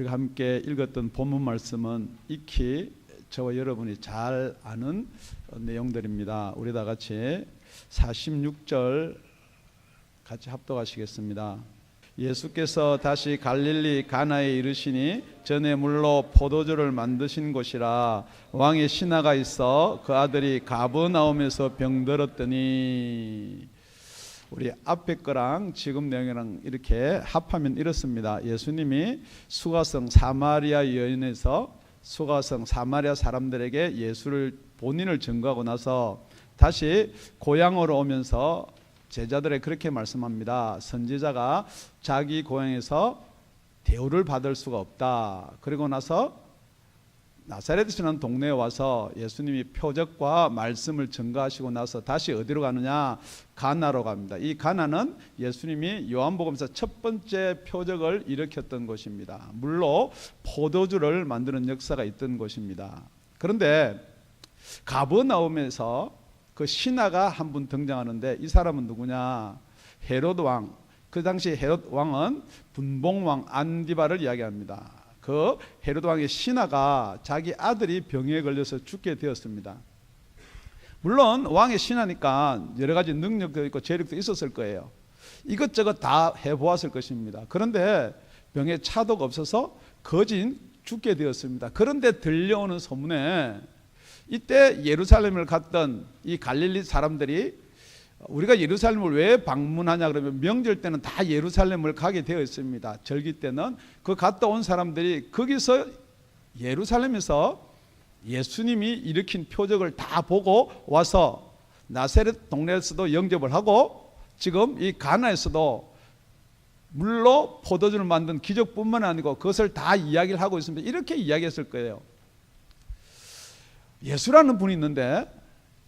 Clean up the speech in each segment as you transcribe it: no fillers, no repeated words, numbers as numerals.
우리가 함께 읽었던 본문 말씀은 익히 저와 여러분이 잘 아는 내용들입니다. 우리 다 같이 46절 같이 합독하시겠습니다. 예수께서 다시 갈릴리 가나에 이르시니 전에 물로 포도주를 만드신 곳이라 왕의 신하가 있어 그 아들이 가버나움에서 병들었더니, 우리 앞에 거랑 지금 내용이랑 이렇게 합하면 이렇습니다. 예수님이 수가성 사마리아 여인에서 수가성 사마리아 사람들에게 예수를 본인을 증거하고 나서 다시 고향으로 오면서 제자들에게 그렇게 말씀합니다. 선지자가 자기 고향에서 대우를 받을 수가 없다. 그리고 나서 나사렛이라는 동네에 와서 예수님이 표적과 말씀을 증거하시고 나서 다시 어디로 가느냐? 가나로 갑니다. 이 가나는 예수님이 요한복음에서 첫 번째 표적을 일으켰던 곳입니다. 물로 포도주를 만드는 역사가 있던 곳입니다. 그런데 가버나움에서 그 신하가 한 분 등장하는데, 이 사람은 누구냐? 헤롯 왕. 그 당시 헤롯 왕은 분봉왕 안디바를 이야기합니다. 그 헤롯 왕의 신하가 자기 아들이 병에 걸려서 죽게 되었습니다. 물론 왕의 신하니까 여러 가지 능력도 있고 재력도 있었을 거예요. 이것저것 다 해보았을 것입니다. 그런데 병에 차도가 없어서 거진 죽게 되었습니다. 그런데 들려오는 소문에 이때 예루살렘을 갔던 이 갈릴리 사람들이, 우리가 예루살렘을 왜 방문하냐 그러면 명절 때는 다 예루살렘을 가게 되어 있습니다. 절기 때는 그 갔다 온 사람들이 거기서 예루살렘에서 예수님이 일으킨 표적을 다 보고 와서 나사렛 동네에서도 영접을 하고, 지금 이 가나에서도 물로 포도주를 만든 기적뿐만 아니고 그것을 다 이야기를 하고 있습니다. 이렇게 이야기했을 거예요. 예수라는 분이 있는데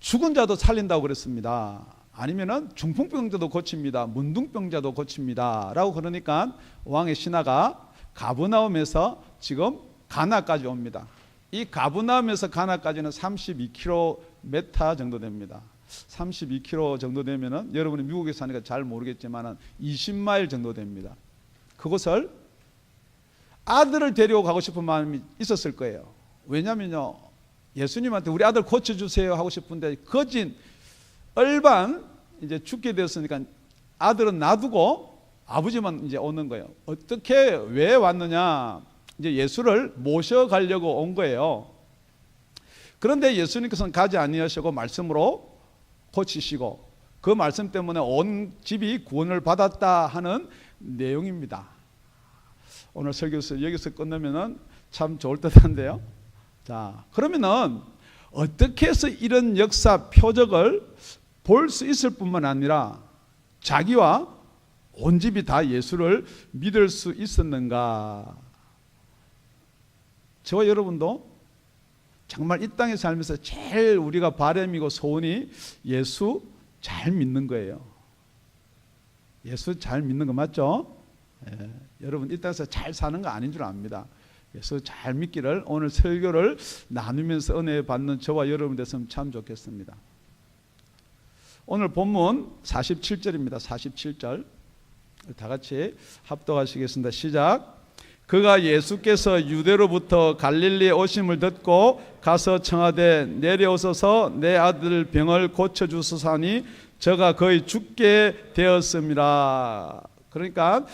죽은 자도 살린다고 그랬습니다. 아니면은 중풍병자도 고칩니다. 문둥병자도 고칩니다. 라고 그러니까 왕의 신하가 가버나움에서 지금 가나까지 옵니다. 이 가버나움에서 가나까지는 32km 정도 됩니다. 32km 정도 되면은, 여러분이 미국에 사니까 잘 모르겠지만은 20마일 정도 됩니다. 그곳을 아들을 데리고 가고 싶은 마음이 있었을 거예요. 왜냐면요, 예수님한테 우리 아들 고쳐주세요 하고 싶은데 거진 얼반 이제 죽게 되었으니까 아들은 놔두고 아버지만 이제 오는 거예요. 어떻게 왜 왔느냐? 이제 예수를 모셔가려고 온 거예요. 그런데 예수님께서는 가지 아니하시고 말씀으로 고치시고, 그 말씀 때문에 온 집이 구원을 받았다 하는 내용입니다. 오늘 설교에서 여기서 끝내면은 참 좋을 듯한데요. 자, 그러면은 어떻게 해서 이런 역사 표적을 볼 수 있을 뿐만 아니라 자기와 온 집이 다 예수를 믿을 수 있었는가? 저와 여러분도 정말 이 땅에 살면서 제일 우리가 바람이고 소원이 예수 잘 믿는 거예요. 예수 잘 믿는 거 맞죠? 예, 여러분 이 땅에서 잘 사는 거 아닌 줄 압니다. 예수 잘 믿기를 오늘 설교를 나누면서 은혜 받는 저와 여러분 됐으면 참 좋겠습니다. 오늘 본문 47절입니다. 47절 다 같이 합독하시겠습니다. 시작. 그가 예수께서 유대로부터 갈릴리에 오심을 듣고 가서 청하되 내려오소서 내 아들 병을 고쳐주소서 하니 저가 거의 죽게 되었습니다. 그러니까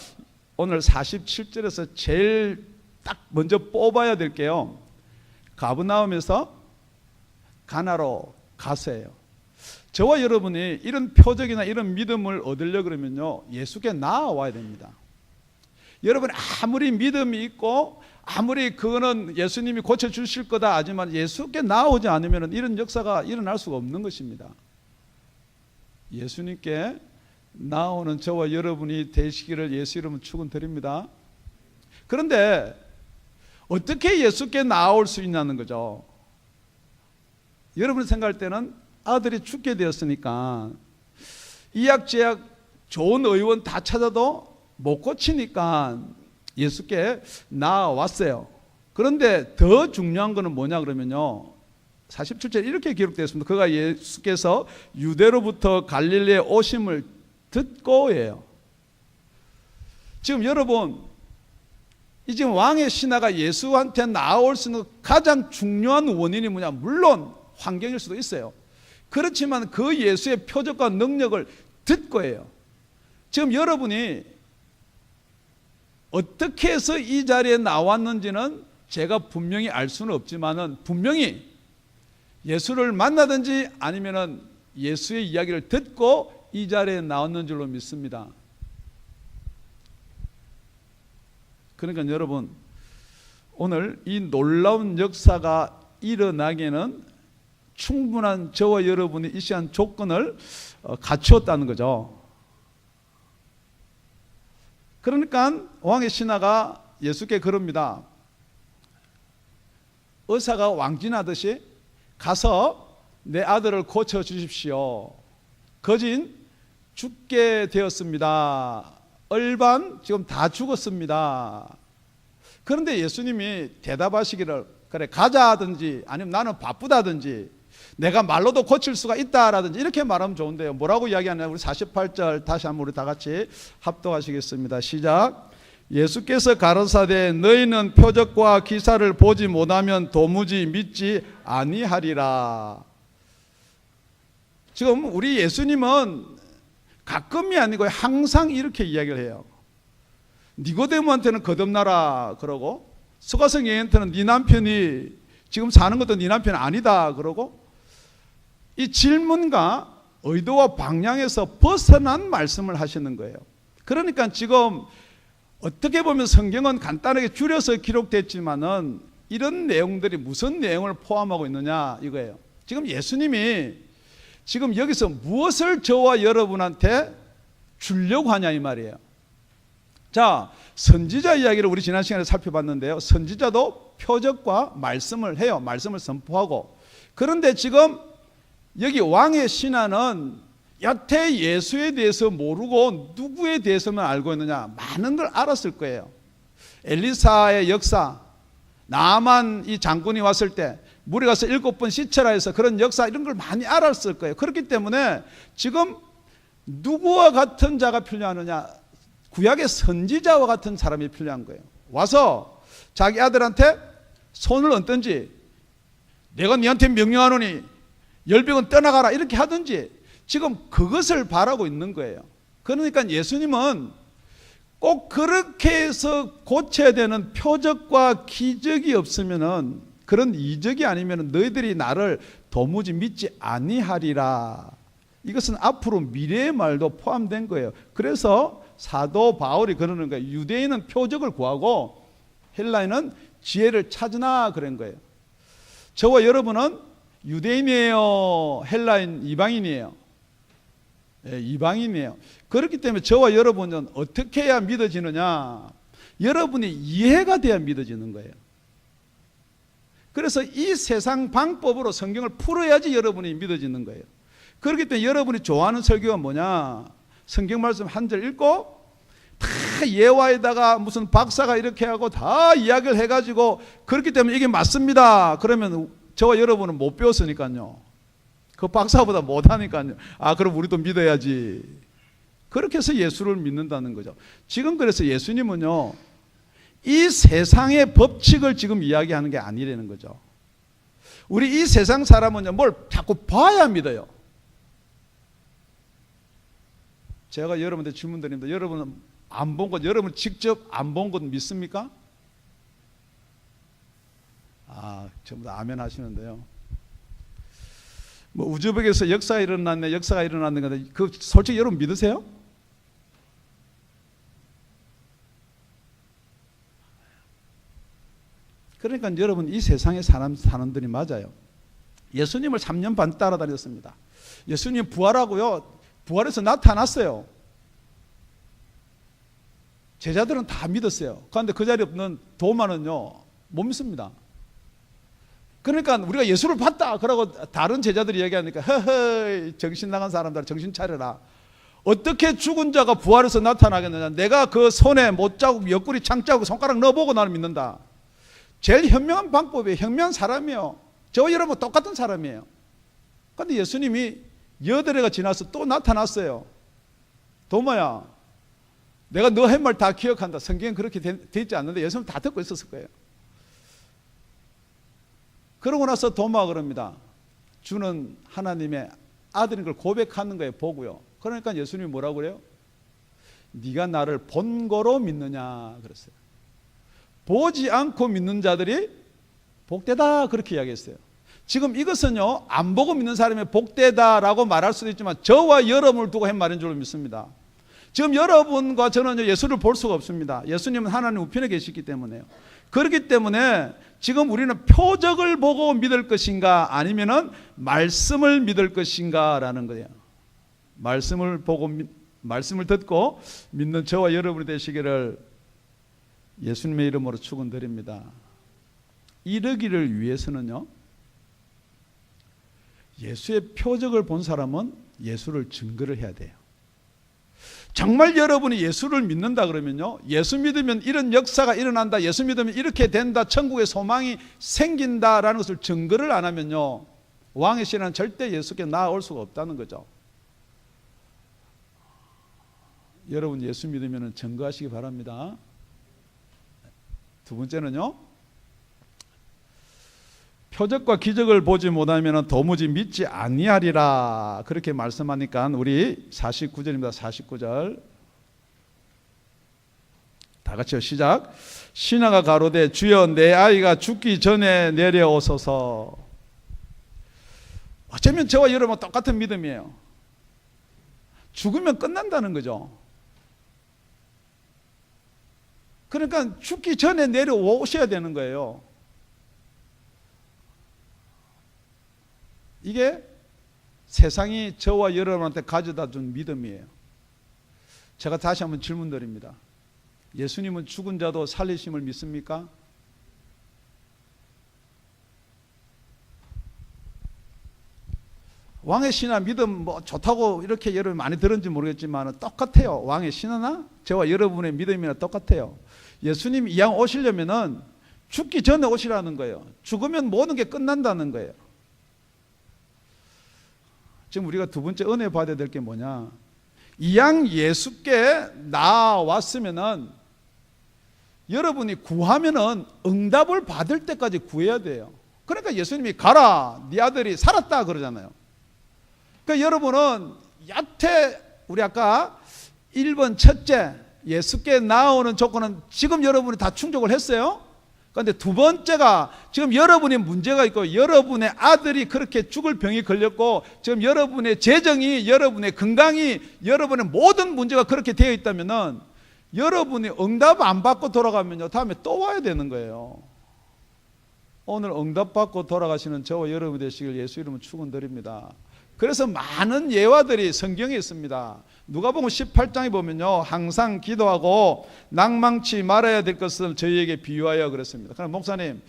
오늘 47절에서 제일 딱 먼저 뽑아야 될 게요, 가버나움에서 가나로 가서예요. 저와 여러분이 이런 표적이나 이런 믿음을 얻으려 그러면요, 예수께 나아와야 됩니다. 여러분 아무리 믿음이 있고 아무리 그거는 예수님이 고쳐주실 거다 하지만 예수께 나아오지 않으면 이런 역사가 일어날 수가 없는 것입니다. 예수님께 나아오는 저와 여러분이 되시기를 예수 이름으로 축원드립니다. 그런데 어떻게 예수께 나아올 수 있냐는 거죠. 여러분이 생각할 때는 아들이 죽게 되었으니까 이약제약 좋은 의원 다 찾아도 못 고치니까 예수께 나아왔어요. 그런데 더 중요한 것은 뭐냐 그러면요, 47절 이렇게 기록되어 있습니다. 그가 예수께서 유대로부터 갈릴리에 오심을 듣고예요. 지금 여러분 이 지금 왕의 신하가 예수한테 나올 수 있는 가장 중요한 원인이 뭐냐? 물론 환경일 수도 있어요. 그렇지만 그 예수의 표적과 능력을 듣고 해요. 지금 여러분이 어떻게 해서 이 자리에 나왔는지는 제가 분명히 알 수는 없지만은 분명히 예수를 만나든지 아니면은 예수의 이야기를 듣고 이 자리에 나왔는 줄로 믿습니다. 그러니까 여러분, 오늘 이 놀라운 역사가 일어나기에는 충분한 저와 여러분이 이 시간 조건을 갖추었다는 거죠. 그러니까 왕의 신하가 예수께 그럽니다. 의사가 왕진하듯이 가서 내 아들을 고쳐 주십시오. 거진 죽게 되었습니다. 얼반 지금 다 죽었습니다. 그런데 예수님이 대답하시기를, 그래 가자 하든지 아니면 나는 바쁘다든지 내가 말로도 고칠 수가 있다라든지 이렇게 말하면 좋은데요. 뭐라고 이야기하냐? 우리 48절 다시 한번 우리 다 같이 합독하시겠습니다. 시작. 예수께서 가라사대 너희는 표적과 기사를 보지 못하면 도무지 믿지 아니하리라. 지금 우리 예수님은 가끔이 아니고 항상 이렇게 이야기를 해요. 니고데모한테는 거듭나라 그러고, 스가성 여인한테는 네 남편이 지금 사는 것도 네 남편 아니다 그러고, 이 질문과 의도와 방향에서 벗어난 말씀을 하시는 거예요. 그러니까 지금 어떻게 보면 성경은 간단하게 줄여서 기록됐지만은 이런 내용들이 무슨 내용을 포함하고 있느냐 이거예요. 지금 예수님이 지금 여기서 무엇을 저와 여러분한테 주려고 하냐 이 말이에요. 자, 선지자 이야기를 우리 지난 시간에 살펴봤는데요. 선지자도 표적과 말씀을 해요. 말씀을 선포하고. 그런데 지금 여기 왕의 신하는 여태 예수에 대해서 모르고 누구에 대해서만 알고 있느냐? 많은 걸 알았을 거예요. 엘리사의 역사, 나만 이 장군이 왔을 때 물에 가서 7번 씻으라 해서 그런 역사 이런 걸 많이 알았을 거예요. 그렇기 때문에 지금 누구와 같은 자가 필요하느냐? 구약의 선지자와 같은 사람이 필요한 거예요. 와서 자기 아들한테 손을 얹든지 내가 네한테 명령하노니 열병은 떠나가라 이렇게 하든지 지금 그것을 바라고 있는 거예요. 그러니까 예수님은 꼭 그렇게 해서 고쳐야 되는 표적과 기적이 없으면은, 그런 이적이 아니면 너희들이 나를 도무지 믿지 아니하리라. 이것은 앞으로 미래의 말도 포함된 거예요. 그래서 사도 바울이 그러는 거예요. 유대인은 표적을 구하고 헬라인은 지혜를 찾으나 그런 거예요. 저와 여러분은 유대인이에요, 헬라인 이방인이에요? 예, 이방인이에요. 그렇기 때문에 저와 여러분은 어떻게 해야 믿어지느냐? 여러분이 이해가 돼야 믿어지는 거예요. 그래서 이 세상 방법으로 성경을 풀어야지 여러분이 믿어지는 거예요. 그렇기 때문에 여러분이 좋아하는 설교가 뭐냐? 성경 말씀 한 절 읽고 다 예화에다가 무슨 박사가 이렇게 하고 다 이야기를 해가지고, 그렇기 때문에 이게 맞습니다 그러면 저와 여러분은 못 배웠으니까요. 그 박사보다 못하니까요. 아, 그럼 우리도 믿어야지. 그렇게 해서 예수를 믿는다는 거죠. 지금 그래서 예수님은요, 이 세상의 법칙을 지금 이야기하는 게 아니라는 거죠. 우리 이 세상 사람은요, 뭘 자꾸 봐야 믿어요. 제가 여러분한테 질문 드립니다. 여러분은 안 본 것, 여러분 직접 안 본 것 믿습니까? 아, 전부 다 아멘 하시는데요. 뭐 우주복에서 역사가 일어났네, 역사가 일어났는 건데, 그 솔직히 여러분 믿으세요? 그러니까 여러분 이 세상에 사람들이 맞아요. 예수님을 3년 반 따라다녔습니다. 예수님 부활하고요, 부활해서 나타났어요. 제자들은 다 믿었어요. 그런데 그 자리에 없는 도마는요, 못 믿습니다. 그러니까 우리가 예수를 봤다 그러고 다른 제자들이 얘기하니까 허허, 정신 나간 사람들 정신 차려라. 어떻게 죽은 자가 부활해서 나타나겠느냐? 내가 그 손에 못자국, 옆구리 창자국 손가락 넣어보고 나는 믿는다. 제일 현명한 방법이에요. 현명한 사람이에요. 저와 여러분 똑같은 사람이에요. 그런데 예수님이 8해가 지나서 또 나타났어요. 도마야, 내가 너 한 말 다 기억한다. 성경은 그렇게 돼 있지 않는데 예수님은 다 듣고 있었을 거예요. 그러고 나서 도마가 그럽니다. 주는 하나님의 아들인 걸 고백하는 거에 보고요. 그러니까 예수님이 뭐라고 그래요? 네가 나를 본 거로 믿느냐 그랬어요. 보지 않고 믿는 자들이 복되다 그렇게 이야기했어요. 지금 이것은요, 안 보고 믿는 사람이 복되다라고 말할 수도 있지만 저와 여러분을 두고 한 말인 줄 믿습니다. 지금 여러분과 저는 예수를 볼 수가 없습니다. 예수님은 하나님 우편에 계시기 때문에요. 그렇기 때문에 지금 우리는 표적을 보고 믿을 것인가 아니면은 말씀을 믿을 것인가 라는 거예요. 말씀을 보고 말씀을 듣고 믿는 저와 여러분이 되시기를 예수님의 이름으로 축원드립니다. 이르기를 위해서는요, 예수의 표적을 본 사람은 예수를 증거를 해야 돼요. 정말 여러분이 예수를 믿는다 그러면요, 예수 믿으면 이런 역사가 일어난다, 예수 믿으면 이렇게 된다, 천국의 소망이 생긴다라는 것을 증거를 안 하면요, 왕의 신은 절대 예수께 나아올 수가 없다는 거죠. 여러분 예수 믿으면 증거하시기 바랍니다. 두 번째는요, 표적과 기적을 보지 못하면 도무지 믿지 아니하리라 그렇게 말씀하니까 우리 49절입니다. 49절 다 같이요, 시작. 신하가 가로되 주여 내 아이가 죽기 전에 내려오소서. 어쩌면 저와 여러분 똑같은 믿음이에요. 죽으면 끝난다는 거죠. 그러니까 죽기 전에 내려오셔야 되는 거예요. 이게 세상이 저와 여러분한테 가져다 준 믿음이에요. 제가 다시 한번 질문 드립니다. 예수님은 죽은 자도 살리심을 믿습니까? 왕의 신하 믿음 뭐 좋다고 이렇게 여러분 많이 들은지 모르겠지만 똑같아요. 왕의 신하나 저와 여러분의 믿음이나 똑같아요. 예수님이 이 땅 오시려면은 죽기 전에 오시라는 거예요. 죽으면 모든 게 끝난다는 거예요. 지금 우리가 두 번째 은혜 받아야 될 게 뭐냐? 이 양 예수께 나왔으면은 여러분이 구하면은 응답을 받을 때까지 구해야 돼요. 그러니까 예수님이 가라, 네 아들이 살았다 그러잖아요. 그러니까 여러분은 여태 우리 아까 1번 첫째 예수께 나오는 조건은 지금 여러분이 다 충족을 했어요. 그런데 두 번째가 지금 여러분의 문제가 있고 여러분의 아들이 그렇게 죽을 병이 걸렸고 지금 여러분의 재정이, 여러분의 건강이, 여러분의 모든 문제가 그렇게 되어 있다면은 여러분이 응답 안 받고 돌아가면요, 다음에 또 와야 되는 거예요. 오늘 응답 받고 돌아가시는 저와 여러분 되시길 예수 이름으로 축원드립니다. 그래서 많은 예화들이 성경에 있습니다. 누가복음 18장에 보면요, 항상 기도하고 낭망치 말아야 될 것을 저희에게 비유하여 그랬습니다. 그럼 목사님,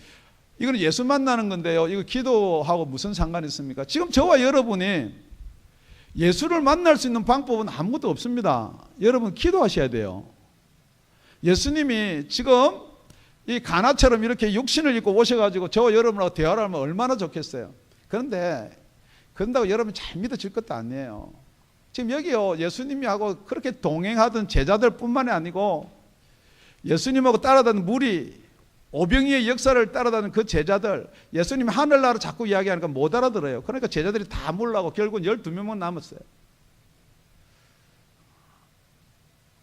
이거는 예수 만나는 건데요, 이거 기도하고 무슨 상관이 있습니까? 지금 저와 여러분이 예수를 만날 수 있는 방법은 아무것도 없습니다. 여러분 기도하셔야 돼요. 예수님이 지금 이 가나처럼 이렇게 육신을 입고 오셔가지고 저와 여러분하고 대화를 하면 얼마나 좋겠어요. 그런다고 여러분 잘 믿어질 것도 아니에요. 지금 여기요, 예수님이 하고 그렇게 동행하던 제자들 뿐만이 아니고 예수님하고 따라다니는 무리, 오병이의 역사를 따라다니는 그 제자들, 예수님이 하늘나라 자꾸 이야기하니까 못 알아들어요. 그러니까 제자들이 다 몰라고 결국은 12명만 남았어요.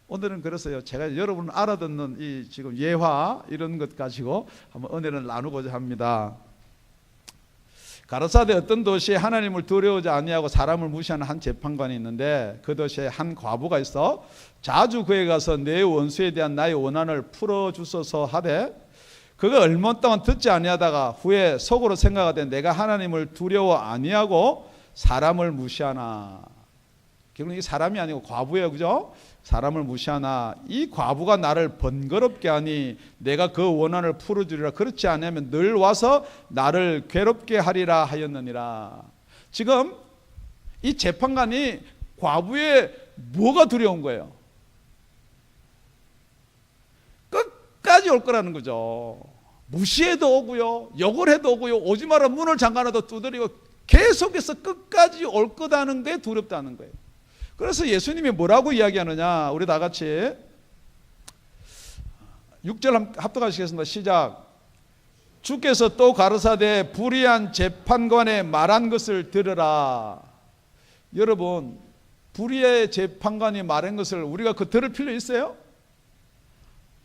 오늘은 그래서요, 제가 여러분 알아듣는 이 지금 예화 이런 것 가지고 한번 은혜를 나누고자 합니다. 가라사대 어떤 도시에 하나님을 두려워하지 아니하고 사람을 무시하는 한 재판관이 있는데 그 도시에 한 과부가 있어 자주 그에 가서 내 원수에 대한 나의 원한을 풀어주소서 하되 그가 얼마 동안 듣지 아니하다가 후에 속으로 생각하되 내가 하나님을 두려워 아니하고 사람을 무시하나. 결국 이게 사람이 아니고 과부예요, 그죠? 사람을 무시하나 이 과부가 나를 번거롭게 하니 내가 그 원한을 풀어주리라. 그렇지 않으면 늘 와서 나를 괴롭게 하리라 하였느니라. 지금 이 재판관이 과부의 뭐가 두려운 거예요? 끝까지 올 거라는 거죠. 무시해도 오고요, 욕을 해도 오고요, 오지 마라 문을 잠가놔도 두드리고 계속해서 끝까지 올 거다는 게 두렵다는 거예요. 그래서 예수님이 뭐라고 이야기하느냐, 우리 다 같이 6절 합독하시겠습니다. 시작. 주께서 또 가르사대 불의한 재판관의 말한 것을 들으라. 여러분, 불의의 재판관이 말한 것을 우리가 들을 필요 있어요?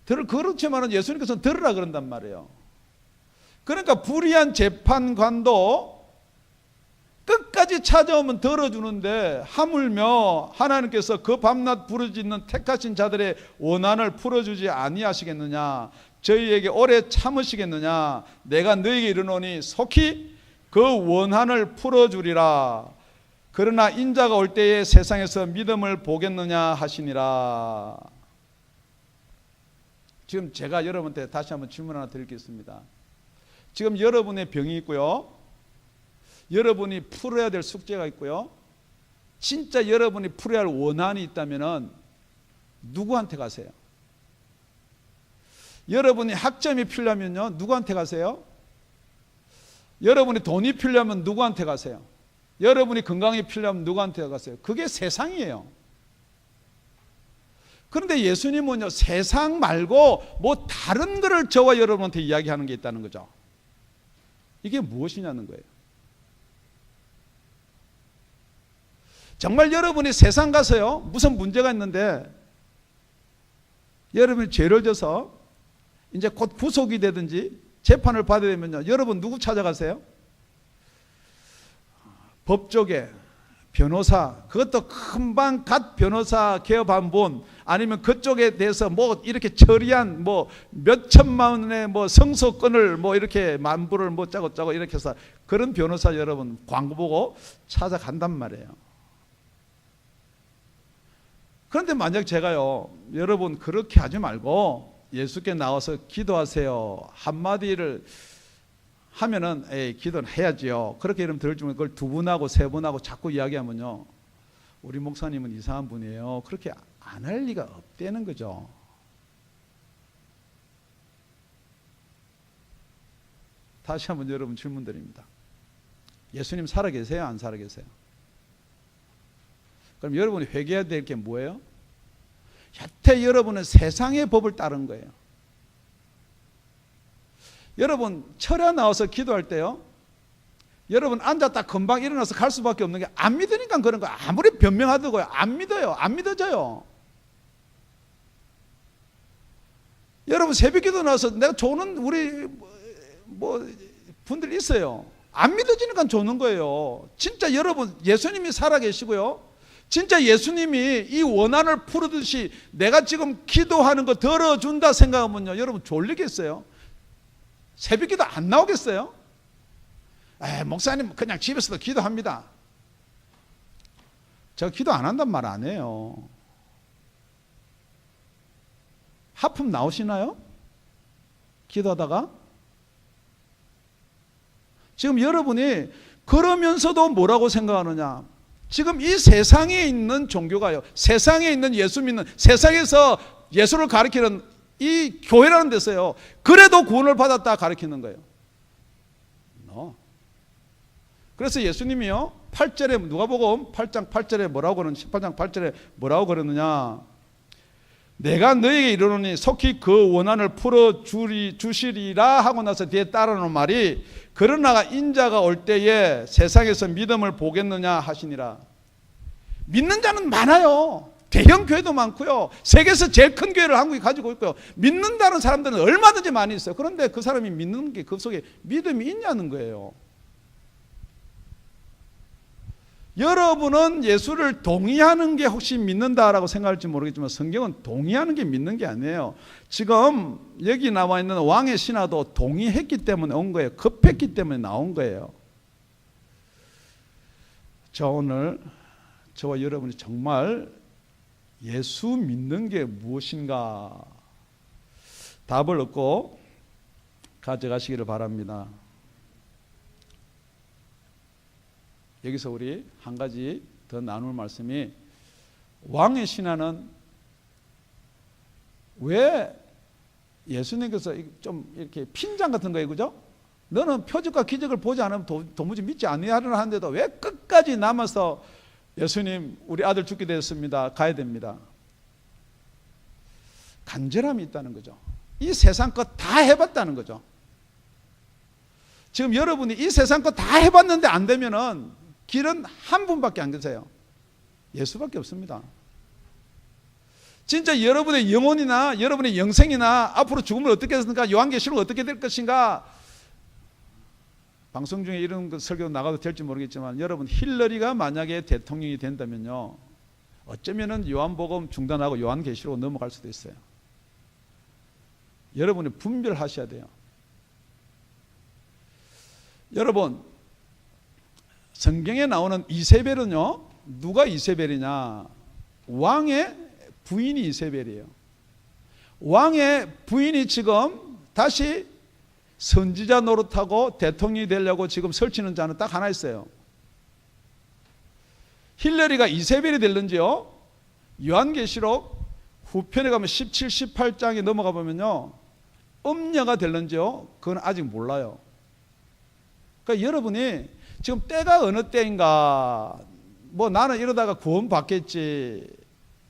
그렇지만 예수님께서는 들으라 그런단 말이에요. 그러니까 불의한 재판관도 끝까지 찾아오면 들어주는데 하물며 하나님께서 그 밤낮 부르짖는 택하신 자들의 원한을 풀어주지 아니하시겠느냐? 저희에게 오래 참으시겠느냐? 내가 너희에게 이르노니 속히 그 원한을 풀어주리라. 그러나 인자가 올 때에 세상에서 믿음을 보겠느냐 하시니라. 지금 제가 여러분한테 다시 한번 질문 하나 드리겠습니다. 지금 여러분의 병이 있고요, 여러분이 풀어야 될 숙제가 있고요, 진짜 여러분이 풀어야 할 원한이 있다면 누구한테 가세요? 여러분이 학점이 필요하면요, 누구한테 가세요? 여러분이 돈이 필요하면 누구한테 가세요? 여러분이 건강이 필요하면 누구한테 가세요? 그게 세상이에요. 그런데 예수님은요, 세상 말고 뭐 다른 거를 저와 여러분한테 이야기하는 게 있다는 거죠. 이게 무엇이냐는 거예요. 정말 여러분이 세상 가서요, 무슨 문제가 있는데 여러분이 죄를 져서 이제 곧 구속이 되든지 재판을 받아야 되면요, 여러분 누구 찾아가세요? 법조계, 변호사, 그것도 금방 갓 변호사 개업 한 분, 아니면 그쪽에 대해서 뭐 이렇게 처리한 뭐 몇천만 원의 뭐 성소권을 뭐 이렇게 만부를 뭐 짜고 이렇게 해서 그런 변호사 여러분 광고 보고 찾아간단 말이에요. 그런데 만약 제가요, 여러분 그렇게 하지 말고 예수께 나와서 기도하세요 한마디를 하면은 기도는 해야지요. 그렇게 이러면 들을 줄은 그걸 두 분하고 세 분하고 자꾸 이야기하면요, 우리 목사님은 이상한 분이에요, 그렇게 안 할 리가 없다는 거죠. 다시 한번 여러분 질문 드립니다. 예수님 살아계세요? 안 살아계세요? 그럼 여러분이 회개해야 될 게 뭐예요? 여태 여러분은 세상의 법을 따른 거예요. 여러분 철야 나와서 기도할 때요, 여러분 앉았다 금방 일어나서 갈 수밖에 없는 게 안 믿으니까 그런 거예요. 아무리 변명하더라고요, 안 믿어요. 안 믿어져요. 여러분 새벽 기도 나와서 내가 조는 우리 뭐 분들 있어요. 안 믿어지니까 조는 거예요. 진짜 여러분 예수님이 살아계시고요, 진짜 예수님이 이 원한을 풀어듯이 내가 지금 기도하는 거 들어준다 생각하면요, 여러분 졸리겠어요? 새벽 기도 안 나오겠어요? 목사님 그냥 집에서도 기도합니다. 저 기도 안 한단 말 안 해요. 하품 나오시나요? 기도하다가? 지금 여러분이 그러면서도 뭐라고 생각하느냐? 지금 이 세상에 있는 종교가요, 세상에 있는 예수 믿는, 세상에서 예수를 가리키는 이 교회라는 데서요, 그래도 구원을 받았다 가리키는 거예요. 그래서 예수님이요 8절에 누가복음 8장 8절에 뭐라고 그러는 18장 8절에 뭐라고 그러느냐? 내가 너에게 이르노니 속히 그 원한을 풀어 주시리라 하고 나서 뒤에 따라오는 말이 그러나 인자가 올 때에 세상에서 믿음을 보겠느냐 하시니라. 믿는 자는 많아요. 대형 교회도 많고요, 세계에서 제일 큰 교회를 한국이 가지고 있고요, 믿는다는 사람들은 얼마든지 많이 있어요. 그런데 그 사람이 믿는 게 그 속에 믿음이 있냐는 거예요. 여러분은 예수를 동의하는 게 혹시 믿는다라고 생각할지 모르겠지만 성경은 동의하는 게 믿는 게 아니에요. 지금 여기 나와 있는 왕의 신하도 동의했기 때문에 온 거예요. 급했기 때문에 나온 거예요. 저 오늘 저와 여러분이 정말 예수 믿는 게 무엇인가 답을 얻고 가져가시기를 바랍니다. 여기서 우리 한 가지 더 나눌 말씀이, 왕의 신하는 왜 예수님께서 좀 이렇게 핀장 같은 거예요, 그죠? 너는 표적과 기적을 보지 않으면 도무지 믿지 아니하리라 하는데도 왜 끝까지 남아서 예수님 우리 아들 죽게 되었습니다, 가야 됩니다. 간절함이 있다는 거죠. 이 세상 것 다 해봤다는 거죠. 지금 여러분이 이 세상 것 다 해봤는데 안 되면은 길은 한 분밖에 안 계세요. 예수밖에 없습니다. 진짜 여러분의 영혼이나 여러분의 영생이나 앞으로 죽으면 어떻게 됐습니까? 요한계시록 어떻게 될 것인가? 방송 중에 이런 설교 나가도 될지 모르겠지만 여러분, 힐러리가 만약에 대통령이 된다면요, 어쩌면은 요한복음 중단하고 요한계시록 넘어갈 수도 있어요. 여러분이 분별하셔야 돼요. 여러분, 성경에 나오는 이세벨은요, 누가 이세벨이냐? 왕의 부인이 이세벨이에요. 왕의 부인이 지금 다시 선지자 노릇하고 대통령이 되려고 지금 설치는 자는 딱 하나 있어요. 힐러리가 이세벨이 될는지요, 요한계시록 후편에 가면 17, 18장에 넘어가 보면요, 음녀가 될는지요, 그건 아직 몰라요. 그러니까 여러분이 지금 때가 어느 때인가, 뭐 나는 이러다가 구원 받겠지,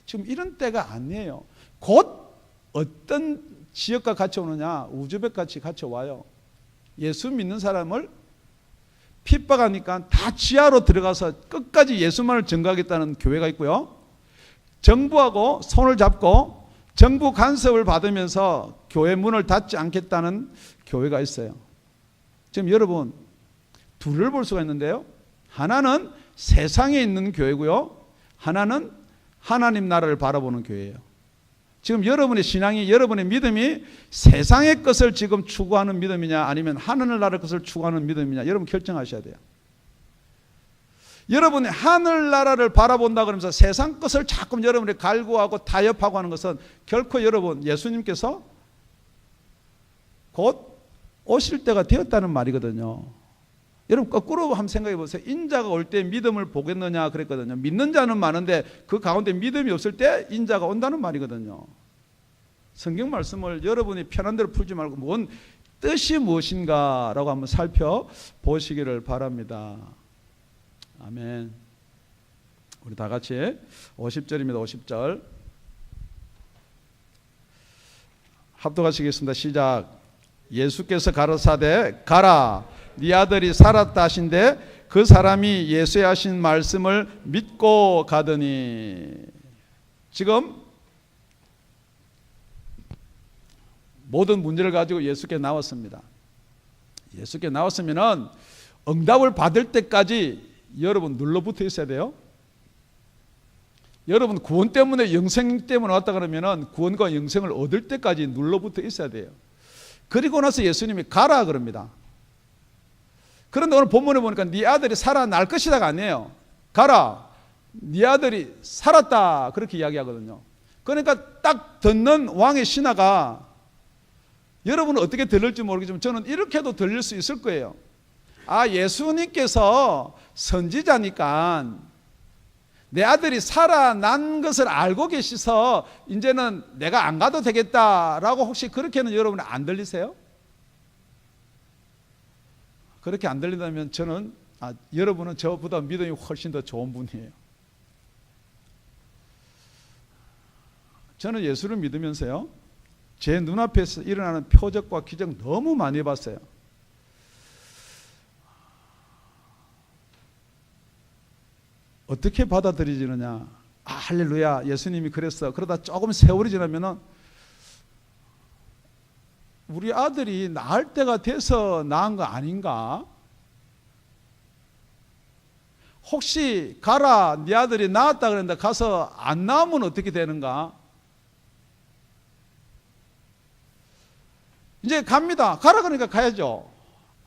지금 이런 때가 아니에요. 곧 어떤 지역과 같이 오느냐? 우즈벡 같이 와요. 예수 믿는 사람을 핍박하니까 다 지하로 들어가서 끝까지 예수만을 증거하겠다는 교회가 있고요, 정부하고 손을 잡고 정부 간섭을 받으면서 교회 문을 닫지 않겠다는 교회가 있어요. 지금 여러분, 둘을 볼 수가 있는데요, 하나는 세상에 있는 교회고요, 하나는 하나님 나라를 바라보는 교회예요. 지금 여러분의 신앙이, 여러분의 믿음이 세상의 것을 지금 추구하는 믿음이냐, 아니면 하늘나라의 것을 추구하는 믿음이냐, 여러분 결정하셔야 돼요. 여러분이 하늘나라를 바라본다 그러면서 세상 것을 자꾸 여러분이 갈구하고 타협하고 하는 것은 결코 여러분, 예수님께서 곧 오실 때가 되었다는 말이거든요. 여러분 거꾸로 한번 생각해 보세요. 인자가 올 때 믿음을 보겠느냐 그랬거든요. 믿는 자는 많은데 그 가운데 믿음이 없을 때 인자가 온다는 말이거든요. 성경 말씀을 여러분이 편한 대로 풀지 말고 뭔 뜻이 무엇인가라고 한번 살펴보시기를 바랍니다. 아멘. 우리 다 같이 50절입니다. 50절 합독하시겠습니다. 시작. 예수께서 가라사대 가라, 네 아들이 살았다 하신데 그 사람이 예수의 하신 말씀을 믿고 가더니. 지금 모든 문제를 가지고 예수께 나왔습니다. 예수께 나왔으면은 응답을 받을 때까지 여러분 눌러붙어 있어야 돼요. 여러분 구원 때문에, 영생 때문에 왔다 그러면은 구원과 영생을 얻을 때까지 눌러붙어 있어야 돼요. 그리고 나서 예수님이 가라 그럽니다. 그런데 오늘 본문에 보니까 네 아들이 살아날 것이다가 아니에요. 가라, 네 아들이 살았다, 그렇게 이야기하거든요. 그러니까 딱 듣는 왕의 신하가, 여러분은 어떻게 들릴지 모르겠지만 저는 이렇게도 들릴 수 있을 거예요. 아, 예수님께서 선지자니까 내 아들이 살아난 것을 알고 계시서 이제는 내가 안 가도 되겠다라고, 혹시 그렇게는 여러분 안 들리세요? 그렇게 안 들린다면 저는 여러분은 저보다 믿음이 훨씬 더 좋은 분이에요. 저는 예수를 믿으면서요, 제 눈앞에서 일어나는 표적과 기적 너무 많이 봤어요. 어떻게 받아들여지느냐? 아, 할렐루야, 예수님이 그랬어. 그러다 조금 세월이 지나면은 우리 아들이 낳을 때가 돼서 낳은 거 아닌가? 혹시 가라, 네 아들이 낳았다 그랬는데 가서 안 낳으면 어떻게 되는가? 이제 갑니다. 가라 그러니까 가야죠.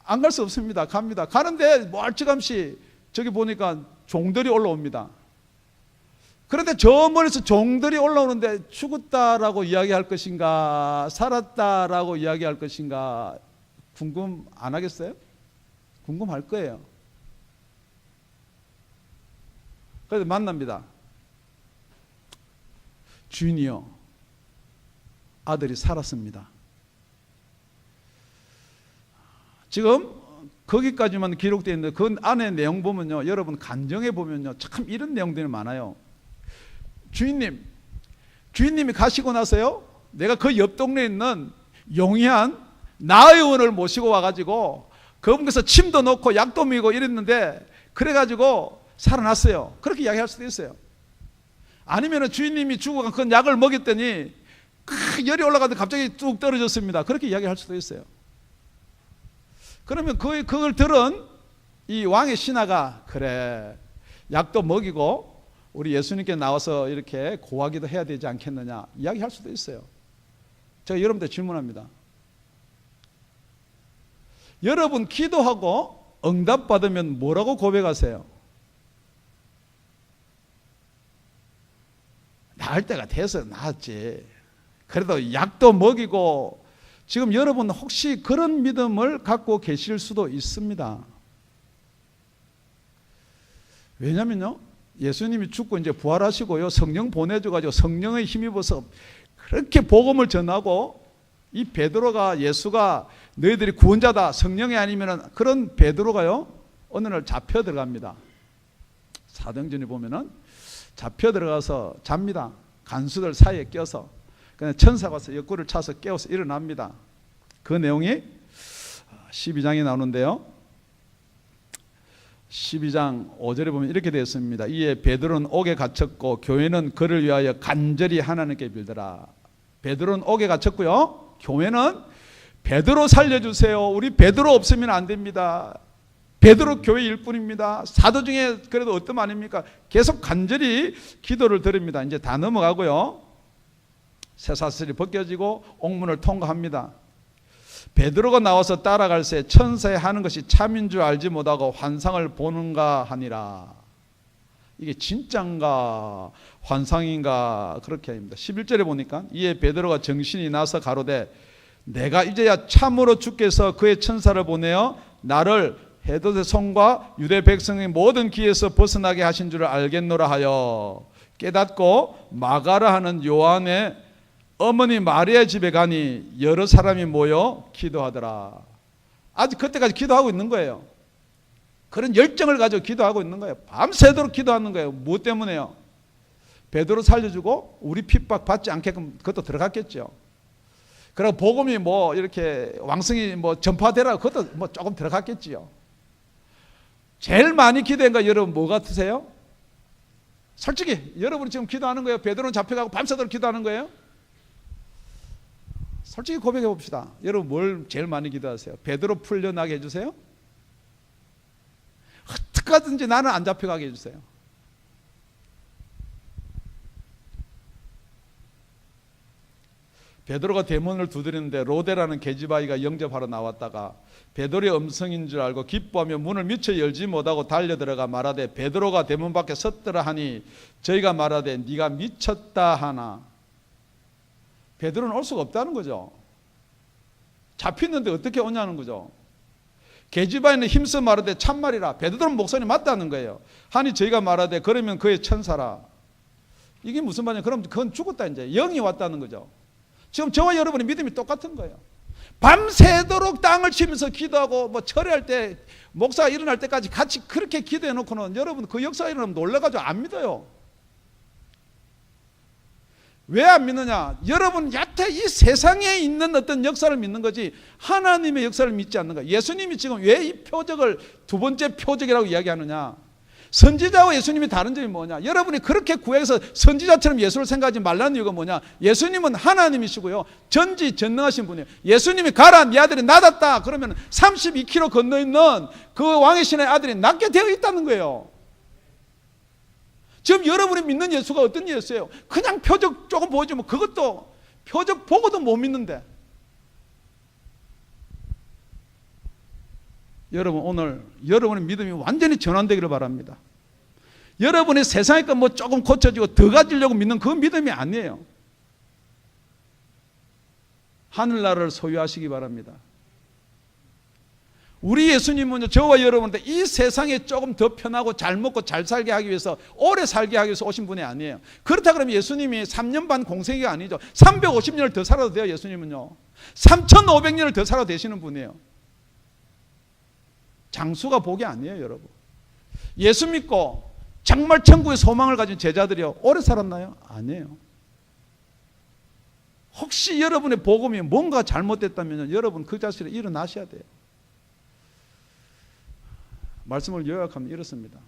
안 갈 수 없습니다. 갑니다. 가는데 멀찌감치 저기 보니까 종들이 올라옵니다. 그런데 저 멀리서 종들이 올라오는데 죽었다라고 이야기할 것인가, 살았다라고 이야기할 것인가, 궁금 안 하겠어요? 궁금할 거예요. 그래서 만납니다. 주인이요, 아들이 살았습니다. 지금 거기까지만 기록되어 있는데 그 안에 내용 보면요, 여러분 간정해 보면요, 참 이런 내용들이 많아요. 주인님이 가시고 나서요, 내가 그 옆 동네에 있는 용이한 나의원을 모시고 와가지고 그분께서 침도 놓고 약도 먹이고 이랬는데 그래가지고 살아났어요. 그렇게 이야기할 수도 있어요. 아니면 주인님이 죽어간 그 약을 먹였더니 열이 올라가는데 갑자기 뚝 떨어졌습니다. 그렇게 이야기할 수도 있어요. 그러면 그걸 들은 이 왕의 신하가 그래 약도 먹이고 우리 예수님께 나와서 이렇게 고하기도 해야 되지 않겠느냐 이야기할 수도 있어요. 제가 여러분들 질문합니다. 여러분 기도하고 응답받으면 뭐라고 고백하세요? 나을 때가 돼서 나았지. 그래도 약도 먹이고. 지금 여러분 혹시 그런 믿음을 갖고 계실 수도 있습니다. 왜냐면요 예수님이 죽고 이제 부활하시고요 성령 보내줘가지고 성령의 힘입어서 그렇게 복음을 전하고 이 베드로가 예수가 너희들이 구원자다 성령이 아니면 그런 베드로가요 어느 날 잡혀 들어갑니다. 사도행전에 보면은 잡혀 들어가서 잡니다. 간수들 사이에 껴서 그냥 천사가 와서 옆구리를 차서 깨워서 일어납니다. 그 내용이 12장에 나오는데요 12장 5절에 보면 이렇게 되어 있습니다. 이에 베드로는 옥에 갇혔고 교회는 그를 위하여 간절히 하나님께 빌더라. 베드로는 옥에 갇혔고요 교회는 베드로 살려주세요. 우리 베드로 없으면 안 됩니다. 베드로 교회일 뿐입니다. 사도 중에 그래도 어떤 아닙니까? 계속 간절히 기도를 드립니다. 이제 다 넘어가고요. 쇠사슬이 벗겨지고 옥문을 통과합니다. 베드로가 나와서 따라갈새 천사의 하는 것이 참인 줄 알지 못하고 환상을 보는가 하니라. 이게 진짠가 환상인가 그렇게 합니다. 11절에 보니까 이에 베드로가 정신이 나서 가로되 내가 이제야 참으로 주께서 그의 천사를 보내어 나를 헤롯의 손과 유대 백성의 모든 기에서 벗어나게 하신 줄을 알겠노라 하여 깨닫고 마가라 하는 요한의 어머니 마리아 집에 가니 여러 사람이 모여 기도하더라. 아직 그때까지 기도하고 있는 거예요. 그런 열정을 가지고 기도하고 있는 거예요. 밤새도록 기도하는 거예요. 무엇 때문에요? 베드로 살려주고 우리 핍박 받지 않게끔 그것도 들어갔겠죠. 그리고 복음이 뭐 이렇게 왕성히 뭐 전파되라 그것도 뭐 조금 들어갔겠지요. 제일 많이 기도한 거 여러분 뭐 같으세요? 솔직히 여러분이 지금 기도하는 거예요? 베드로는 잡혀가고 밤새도록 기도하는 거예요? 솔직히 고백해 봅시다. 여러분 뭘 제일 많이 기도하세요? 베드로 풀려나게 해주세요? 어떻게든지 나는 안 잡혀가게 해주세요. 베드로가 대문을 두드리는데 로데라는 계집아이가 영접하러 나왔다가 베드로의 음성인 줄 알고 기뻐하며 문을 미처 열지 못하고 달려들어가 말하되 베드로가 대문 밖에 섰더라 하니 저희가 말하되 네가 미쳤다 하나. 베드로는 올 수가 없다는 거죠. 잡혔는데 어떻게 오냐는 거죠. 계집아이는 힘써 말하되 참말이라. 베드로는 목소리 맞다는 거예요. 하니 저희가 말하되 그러면 그의 천사라. 이게 무슨 말이냐? 그럼 그건 죽었다 이제. 영이 왔다는 거죠. 지금 저와 여러분의 믿음이 똑같은 거예요. 밤새도록 땅을 치면서 기도하고 뭐 철회할 때 목사가 일어날 때까지 같이 그렇게 기도해 놓고는 여러분 그 역사가 일어나면 놀라가지고 안 믿어요. 왜 안 믿느냐? 여러분 여태 이 세상에 있는 어떤 역사를 믿는 거지 하나님의 역사를 믿지 않는 거예요. 예수님이 지금 왜 이 표적을 두 번째 표적이라고 이야기하느냐? 선지자와 예수님이 다른 점이 뭐냐? 여러분이 그렇게 구약에서 선지자처럼 예수를 생각하지 말라는 이유가 뭐냐? 예수님은 하나님이시고요 전지전능하신 분이에요. 예수님이 가라 네 아들이 낫았다 그러면 32km 건너 있는 그 왕의 신의 아들이 낫게 되어 있다는 거예요. 지금 여러분이 믿는 예수가 어떤 예수예요? 그냥 표적 조금 보여주면 그것도 표적 보고도 못 믿는데. 여러분 오늘 여러분의 믿음이 완전히 전환되기를 바랍니다. 여러분이 세상에 거 뭐 조금 고쳐지고 더 가지려고 믿는 그 믿음이 아니에요. 하늘나라를 소유하시기 바랍니다. 우리 예수님은 저와 여러분한테 이 세상에 조금 더 편하고 잘 먹고 잘 살게 하기 위해서 오래 살게 하기 위해서 오신 분이 아니에요. 그렇다 그러면 예수님이 3년 반 공생애가 아니죠. 350년을 더 살아도 돼요. 예수님은요 3500년을 더 살아도 되시는 분이에요. 장수가 복이 아니에요. 여러분 예수 믿고 정말 천국의 소망을 가진 제자들이요 오래 살았나요? 아니에요. 혹시 여러분의 복음이 뭔가 잘못됐다면 여러분 그 자리에 일어나셔야 돼요. 말씀을 요약하면 이렇습니다.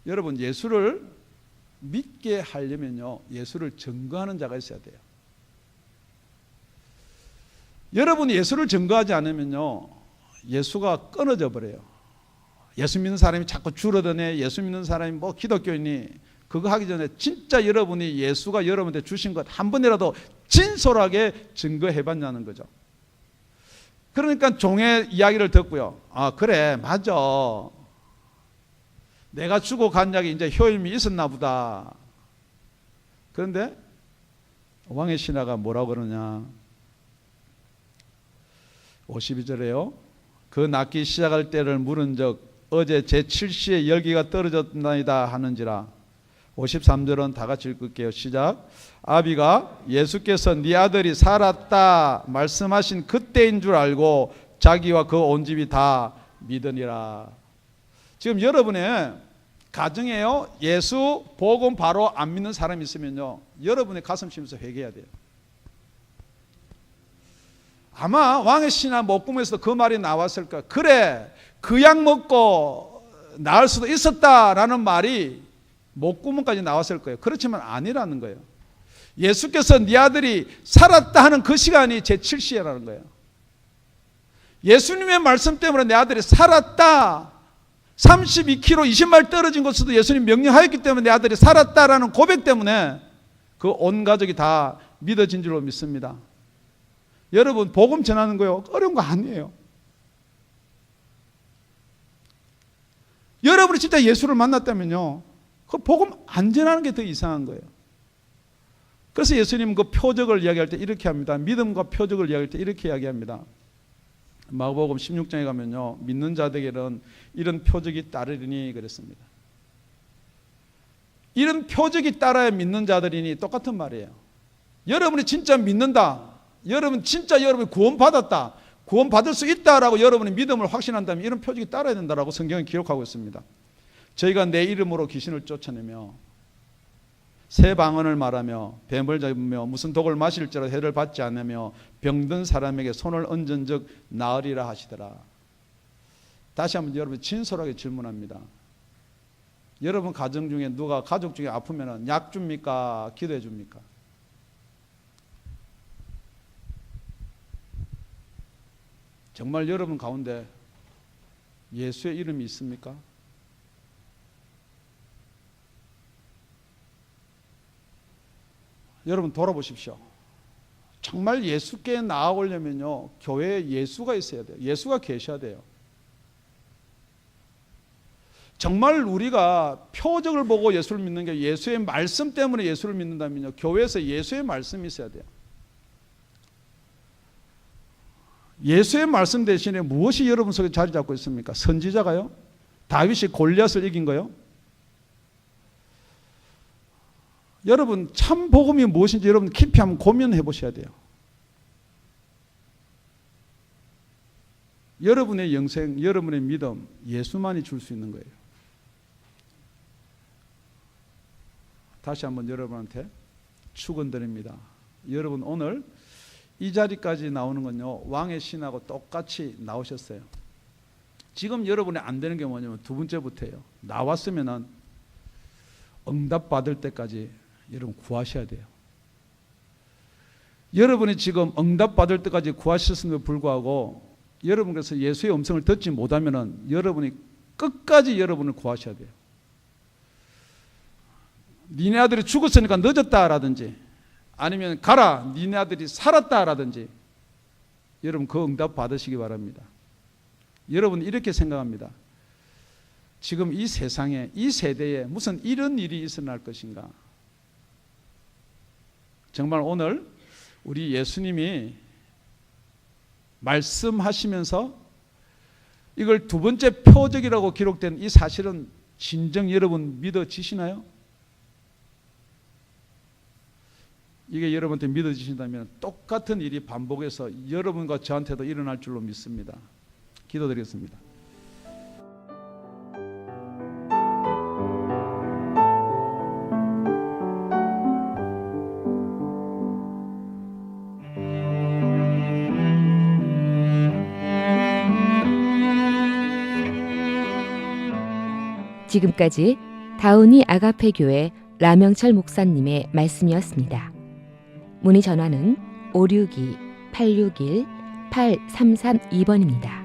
여러분 예수를 믿게 하려면요, 예수를 증거하는 자가 있어야 돼요. 여러분이 예수를 증거하지 않으면요, 예수가 끊어져 버려요. 예수 믿는 사람이 자꾸 줄어드네, 예수 믿는 사람이 뭐 기독교인이, 그거 하기 전에 진짜 여러분이 예수가 여러분한테 주신 것 한 번이라도 진솔하게 증거해 봤냐는 거죠. 그러니까 종의 이야기를 듣고요, 아 그래 맞아, 내가 주고 간 약이 이제 효임이 있었나 보다. 그런데 왕의 신하가 뭐라고 그러냐, 52절에요. 그 낫기 시작할 때를 물은 적 어제 제7시에 열기가 떨어졌나이다 하는지라. 53절은 다 같이 읽을게요. 시작. 아비가 예수께서 네 아들이 살았다 말씀하신 그때인 줄 알고 자기와 그 온 집이 다 믿으니라. 지금 여러분의 가정에요, 예수 복음 바로 안 믿는 사람이 있으면요, 여러분의 가슴 치면서 회개해야 돼요. 아마 왕의 신하 목구멍에서 그 말이 나왔을 거야. 그래, 그 약 먹고 나을 수도 있었다라는 말이 목구멍까지 나왔을 거예요. 그렇지만 아니라는 거예요. 예수께서 네 아들이 살았다 하는 그 시간이 제7시라는 거예요. 예수님의 말씀 때문에 내 아들이 살았다, 32km 20마일 떨어진 곳에도 예수님 명령하였기 때문에 내 아들이 살았다라는 고백 때문에 그 온 가족이 다 믿어진 줄로 믿습니다. 여러분 복음 전하는 거요, 어려운 거 아니에요. 여러분이 진짜 예수를 만났다면요, 그 복음 안 전하는 게 더 이상한 거예요. 그래서 예수님은 그 표적을 이야기할 때 이렇게 합니다. 믿음과 표적을 이야기할 때 이렇게 이야기합니다. 마가복음 16장에 가면요, 믿는 자들에게는 이런 표적이 따르리니 그랬습니다. 이런 표적이 따라야 믿는 자들이니 똑같은 말이에요. 여러분이 진짜 믿는다, 여러분 진짜 여러분이 구원받았다, 구원받을 수 있다라고 여러분이 믿음을 확신한다면 이런 표적이 따라야 된다라고 성경은 기록하고 있습니다. 저희가 내 이름으로 귀신을 쫓아내며 새 방언을 말하며 뱀을 잡으며 무슨 독을 마실지라도 해를 받지 않으며 병든 사람에게 손을 얹은 적 나으리라 하시더라. 다시 한번 여러분 진솔하게 질문합니다. 여러분 가정 중에 누가 가족 중에 아프면 약 줍니까? 기도해 줍니까? 정말 여러분 가운데 예수의 이름이 있습니까? 여러분 돌아보십시오. 정말 예수께 나아오려면요, 교회에 예수가 있어야 돼요. 예수가 계셔야 돼요. 정말 우리가 표적을 보고 예수를 믿는 게 예수의 말씀 때문에 예수를 믿는다면요, 교회에서 예수의 말씀이 있어야 돼요. 예수의 말씀 대신에 무엇이 여러분 속에 자리 잡고 있습니까? 선지자가요? 다윗이 골리앗을 이긴 거요? 여러분 참 복음이 무엇인지 여러분 깊이 한번 고민해 보셔야 돼요. 여러분의 영생, 여러분의 믿음, 예수만이 줄 수 있는 거예요. 다시 한번 여러분한테 축원드립니다. 여러분 오늘 이 자리까지 나오는 건요, 왕의 신하고 똑같이 나오셨어요. 지금 여러분이 안 되는 게 뭐냐면 두 번째부터예요. 나왔으면은 응답 받을 때까지 여러분 구하셔야 돼요. 여러분이 지금 응답 받을 때까지 구하셨음에도 불구하고 여러분 그래서 예수의 음성을 듣지 못하면은 여러분이 끝까지 여러분을 구하셔야 돼요. 니네 아들이 죽었으니까 늦었다라든지 아니면 가라 니네 아들이 살았다라든지 여러분 그 응답 받으시기 바랍니다. 여러분 이렇게 생각합니다. 지금 이 세상에 이 세대에 무슨 이런 일이 일어날 것인가. 정말 오늘 우리 예수님이 말씀하시면서 이걸 두 번째 표적이라고 기록된 이 사실은 진정 여러분 믿어지시나요? 이게 여러분한테 믿어지신다면 똑같은 일이 반복해서 여러분과 저한테도 일어날 줄로 믿습니다. 기도드리겠습니다. 지금까지 다운이 아가페 교회 라명철 목사님의 말씀이었습니다. 문의 전화는 562-861-8332번입니다.